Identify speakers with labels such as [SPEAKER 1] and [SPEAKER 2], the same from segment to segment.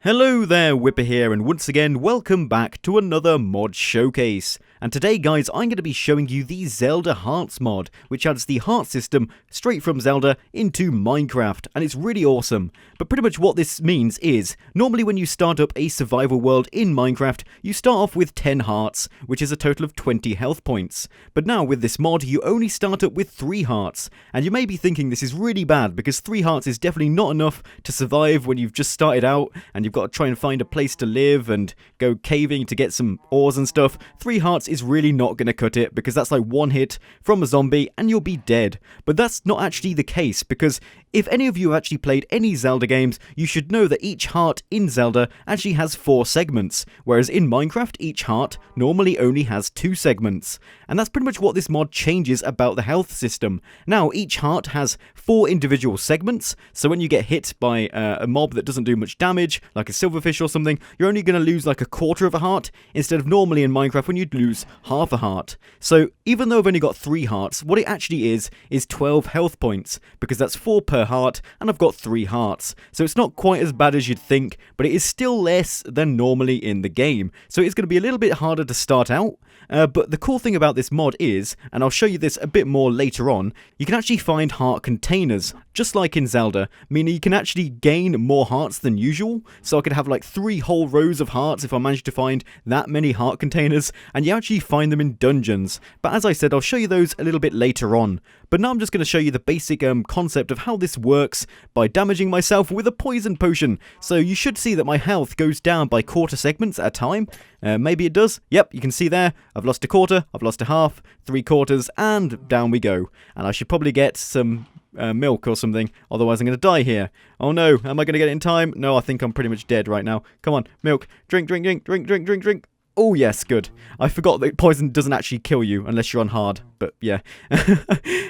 [SPEAKER 1] Hello there, Whipper here, and once again, welcome back to another mod showcase. And today, guys, I'm going to be showing you the Zelda Hearts Mod, which adds the heart system straight from Zelda into Minecraft, and it's really awesome. But pretty much what this means is, normally when you start up a survival world in Minecraft, you start off with 10 hearts, which is a total of 20 health points. But now with this mod, you only start up with 3 hearts, and you may be thinking this is really bad, because 3 hearts is definitely not enough to survive when you've just started out, and you've got to try and find a place to live and go caving to get some ores and stuff. 3 hearts is really not going to cut it, because that's like one hit from a zombie and you'll be dead. But that's not actually the case, because if any of you have actually played any Zelda games, you should know that each heart in Zelda actually has 4 segments, whereas in Minecraft each heart normally only has 2 segments. And that's pretty much what this mod changes about the health system. Now each heart has 4 individual segments, so when you get hit by a mob that doesn't do much damage, like a silverfish or something, you're only going to lose like a quarter of a heart, instead of normally in Minecraft when you'd lose half a heart. So even though I've only got 3 hearts, what it actually is 12 health points, because that's 4 per heart, and I've got 3 hearts. So it's not quite as bad as you'd think, but it is still less than normally in the game. So it's going to be a little bit harder to start out. But the cool thing about this mod is, and I'll show you this a bit more later on, you can actually find heart containers, just like in Zelda, meaning you can actually gain more hearts than usual. So I could have like 3 whole rows of hearts if I managed to find that many heart containers, and you actually find them in dungeons. But as I said, I'll show you those a little bit later on. But now I'm just going to show you the basic concept of how this works by damaging myself with a poison potion. So you should see that my health goes down by quarter segments at a time. Maybe it does. Yep, you can see there. I've lost a quarter, I've lost a half, 3 quarters, and down we go. And I should probably get some milk or something, otherwise I'm going to die here. Oh no, am I going to get it in time? No, I think I'm pretty much dead right now. Come on, milk, drink, drink, drink, drink, drink, drink, drink. Oh yes, good. I forgot that poison doesn't actually kill you unless you're on hard, but yeah.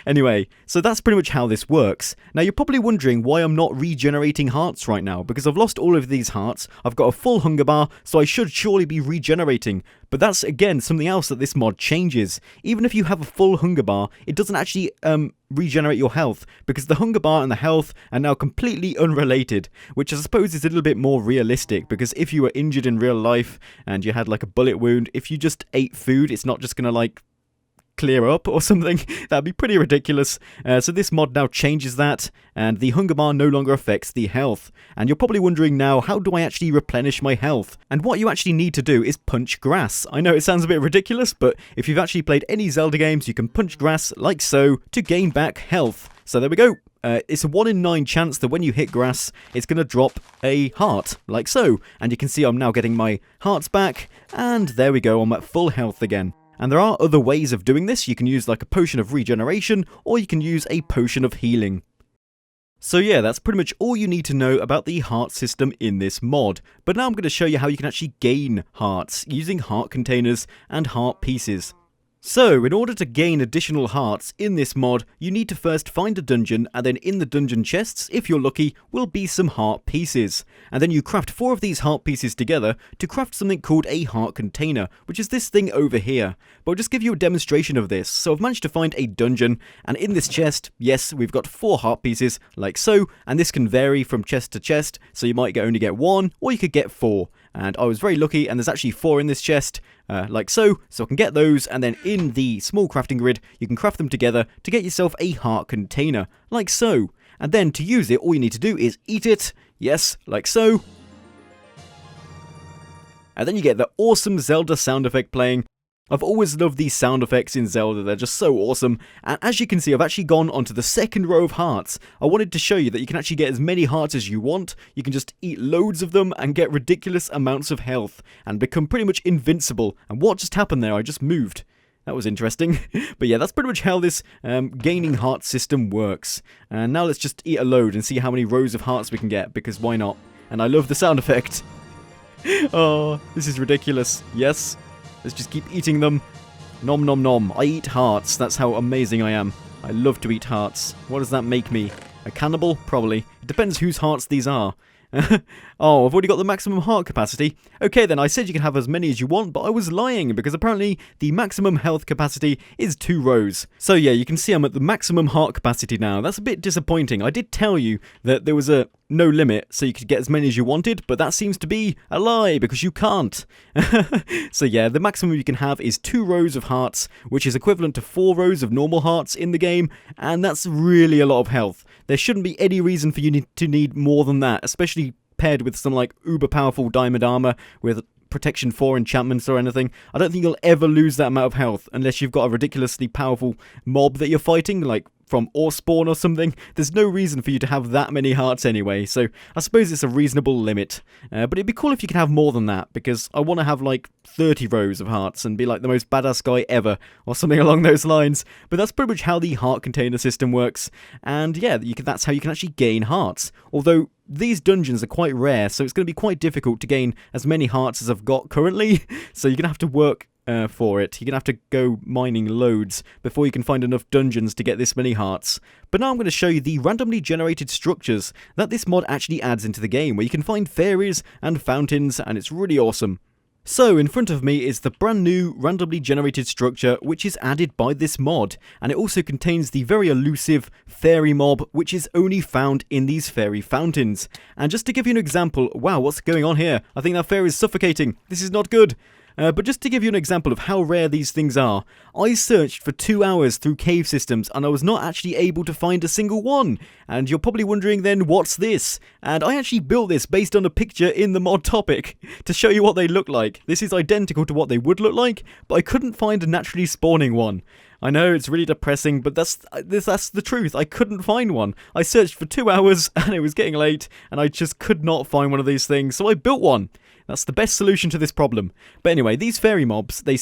[SPEAKER 1] Anyway, so that's pretty much how this works. Now you're probably wondering why I'm not regenerating hearts right now, because I've lost all of these hearts, I've got a full hunger bar, so I should surely be regenerating. But that's again something else that this mod changes. Even if you have a full hunger bar, it doesn't actually regenerate your health, because the hunger bar and the health are now completely unrelated, which I suppose is a little bit more realistic, because if you were injured in real life and you had like a bullet wound, if you just ate food, it's not just gonna like clear up or something. That'd be pretty ridiculous. So this mod now changes that, and the hunger bar no longer affects the health. And you're probably wondering now, how do I actually replenish my health? And what you actually need to do is punch grass. I know it sounds a bit ridiculous, but if you've actually played any Zelda games, you can punch grass like so to gain back health. So there we go. It's a 1 in 9 chance that when you hit grass, it's going to drop a heart, like so. And you can see I'm now getting my hearts back, and there we go, I'm at full health again. And there are other ways of doing this. You can use like a potion of regeneration, or you can use a potion of healing. So yeah, that's pretty much all you need to know about the heart system in this mod. But now I'm going to show you how you can actually gain hearts using heart containers and heart pieces. So, in order to gain additional hearts in this mod, you need to first find a dungeon, and then in the dungeon chests, if you're lucky, will be some heart pieces. And then you craft 4 of these heart pieces together to craft something called a heart container, which is this thing over here. But I'll just give you a demonstration of this. So I've managed to find a dungeon, and in this chest, yes, we've got 4 heart pieces, like so, and this can vary from chest to chest, so you might only get 1, or you could get 4. And I was very lucky, and there's actually 4 in this chest, like so I can get those, and then in the small crafting grid, you can craft them together to get yourself a heart container, like so. And then to use it, all you need to do is eat it, yes, like so. And then you get the awesome Zelda sound effect playing. I've always loved these sound effects in Zelda, they're just so awesome. And as you can see, I've actually gone onto the second row of hearts. I wanted to show you that you can actually get as many hearts as you want. You can just eat loads of them and get ridiculous amounts of health and become pretty much invincible. And what just happened there? I just moved. That was interesting. But yeah, that's pretty much how this gaining heart system works. And now let's just eat a load and see how many rows of hearts we can get, because why not? And I love the sound effect. Oh, this is ridiculous. Yes. Let's just keep eating them. Nom nom nom. I eat hearts. That's how amazing I am. I love to eat hearts. What does that make me? A cannibal? Probably. It depends whose hearts these are. Oh, I've already got the maximum heart capacity. Okay then, I said you can have as many as you want, but I was lying, because apparently the maximum health capacity is 2 rows. So yeah, you can see I'm at the maximum heart capacity now. That's a bit disappointing. I did tell you that there was a no limit, so you could get as many as you wanted, but that seems to be a lie, because you can't. So yeah, the maximum you can have is 2 rows of hearts, which is equivalent to 4 rows of normal hearts in the game, and that's really a lot of health. There shouldn't be any reason for you to need more than that, especially paired with some like uber powerful diamond armor with protection 4 enchantments or anything. I don't think you'll ever lose that amount of health unless you've got a ridiculously powerful mob that you're fighting, like from ore spawn or something. There's no reason for you to have that many hearts anyway, so I suppose it's a reasonable limit. But it'd be cool if you could have more than that, because I want to have like 30 rows of hearts and be like the most badass guy ever, or something along those lines. But that's pretty much how the heart container system works, and yeah, that's how you can actually gain hearts. Although these dungeons are quite rare, so it's going to be quite difficult to gain as many hearts as I've got currently, so you're going to have to work for it. You're going to have to go mining loads before you can find enough dungeons to get this many hearts. But now I'm going to show you the randomly generated structures that this mod actually adds into the game, where you can find fairies and fountains, and it's really awesome. So, in front of me is the brand new randomly generated structure which is added by this mod, and it also contains the very elusive fairy mob which is only found in these fairy fountains. And just to give you an example, wow, what's going on here? I think that fairy is suffocating. This is not good. But just to give you an example of how rare these things are, I searched for 2 hours through cave systems and I was not actually able to find a single one. And you're probably wondering then, what's this? And I actually built this based on a picture in the mod topic to show you what they look like. This is identical to what they would look like, but I couldn't find a naturally spawning one. I know, it's really depressing, but that's the truth. I couldn't find one. I searched for 2 hours and it was getting late and I just could not find one of these things, so I built one. That's the best solution to this problem. But anyway, these fairy mobs, they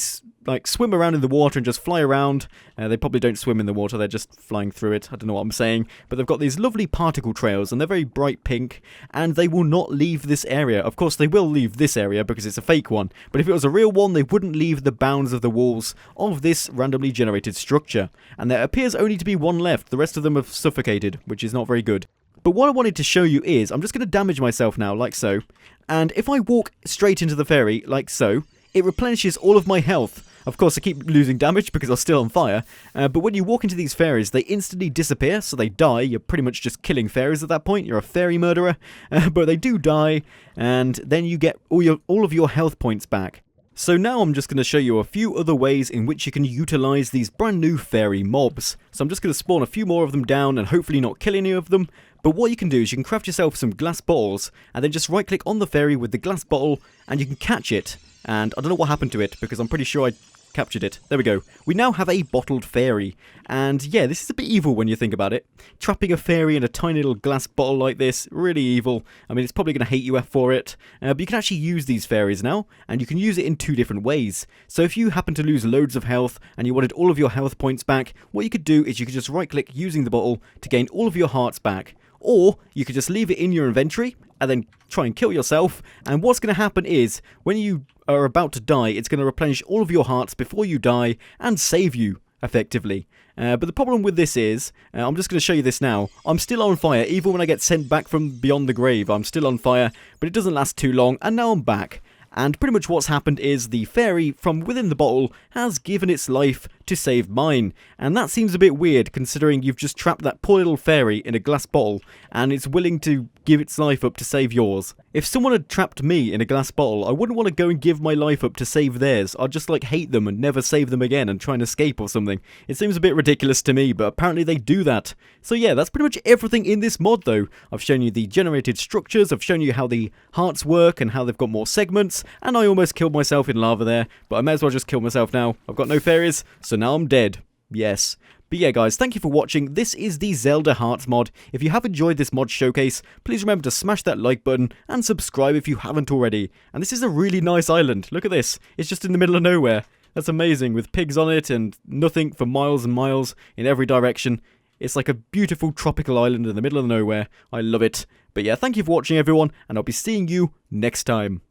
[SPEAKER 1] like swim around in the water and just fly around. They probably don't swim in the water, they're just flying through it. I don't know what I'm saying. But they've got these lovely particle trails and they're very bright pink. And they will not leave this area. Of course, they will leave this area because it's a fake one. But if it was a real one, they wouldn't leave the bounds of the walls of this randomly generated structure. And there appears only to be one left. The rest of them have suffocated, which is not very good. But what I wanted to show you is, I'm just going to damage myself now, like so. And if I walk straight into the fairy, like so, it replenishes all of my health. Of course, I keep losing damage because I'm still on fire. But when you walk into these fairies, they instantly disappear, so they die. You're pretty much just killing fairies at that point. You're a fairy murderer. But they do die, and then you get all of your health points back. So now I'm just going to show you a few other ways in which you can utilize these brand new fairy mobs. So I'm just going to spawn a few more of them down and hopefully not kill any of them. But what you can do is you can craft yourself some glass bottles and then just right click on the fairy with the glass bottle and you can catch it. And I don't know what happened to it because I'm pretty sure I captured it. There we go. We now have a bottled fairy. And yeah, this is a bit evil when you think about it. Trapping a fairy in a tiny little glass bottle like this, really evil. I mean, it's probably going to hate you for it. But you can actually use these fairies now, and you can use it in 2 different ways. So if you happen to lose loads of health, and you wanted all of your health points back, what you could do is you could just right click using the bottle to gain all of your hearts back. Or you could just leave it in your inventory and then try and kill yourself. And what's going to happen is when you are about to die, it's going to replenish all of your hearts before you die and save you effectively. But the problem with this is, I'm just going to show you this now. I'm still on fire. Even when I get sent back from beyond the grave, I'm still on fire. But it doesn't last too long. And now I'm back. And pretty much what's happened is the fairy from within the bottle has given its life to save mine. And that seems a bit weird considering you've just trapped that poor little fairy in a glass bottle and it's willing to give its life up to save yours. If someone had trapped me in a glass bottle, I wouldn't want to go and give my life up to save theirs. I'd just like hate them and never save them again and try and escape or something. It seems a bit ridiculous to me, but apparently they do that. So yeah, that's pretty much everything in this mod though. I've shown you the generated structures, I've shown you how the hearts work and how they've got more segments, and I almost killed myself in lava there, but I may as well just kill myself now. I've got no fairies, so now I'm dead. Yes. But yeah guys, thank you for watching. This is the Zelda Hearts mod. If you have enjoyed this mod showcase, please remember to smash that like button and subscribe if you haven't already. And this is a really nice island. Look at this. It's just in the middle of nowhere. That's amazing, with pigs on it and nothing for miles and miles in every direction. It's like a beautiful tropical island in the middle of nowhere. I love it. But yeah, thank you for watching everyone, and I'll be seeing you next time.